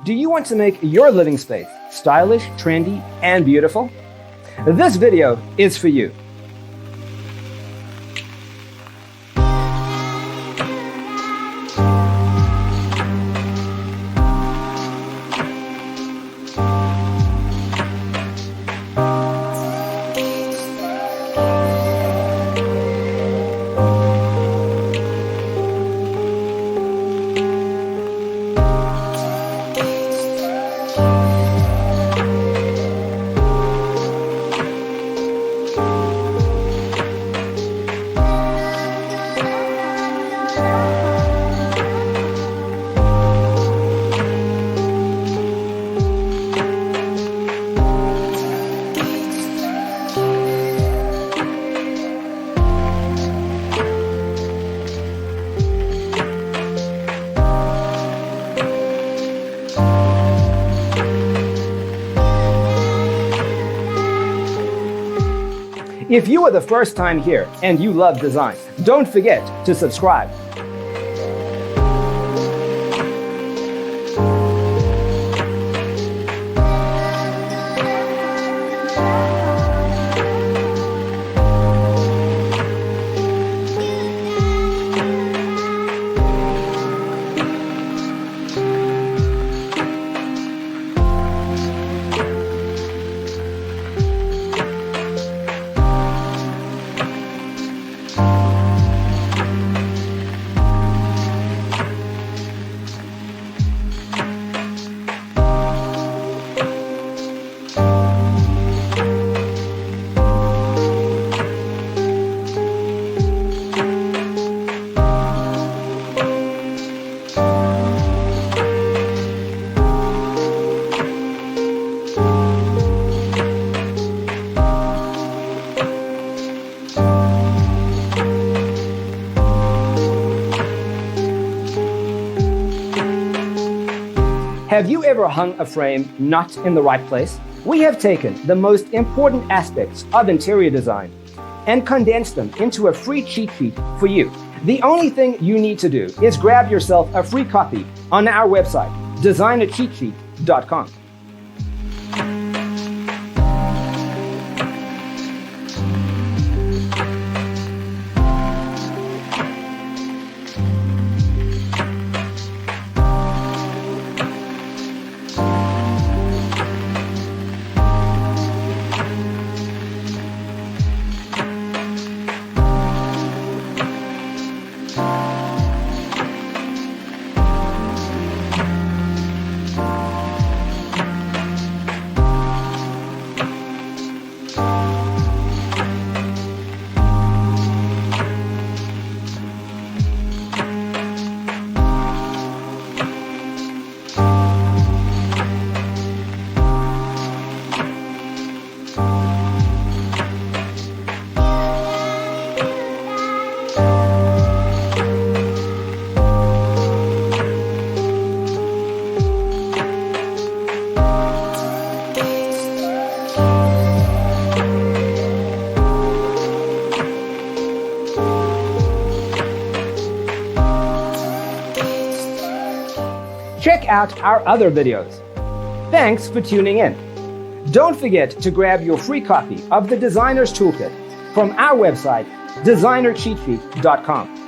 Do you want to make your living space stylish, trendy, and beautiful? This video is for you. If you are the first time here and you love design, don't forget to subscribe. Have you ever hung a frame not in the right place? We have taken the most important aspects of interior design and condensed them into a free cheat sheet for you. The only thing you need to do is grab yourself a free copy on our website, designercheatsheet.com. Check out our other videos. Thanks for tuning in. Don't forget to grab your free copy of the Designer's Toolkit from our website, designercheatsheet.com.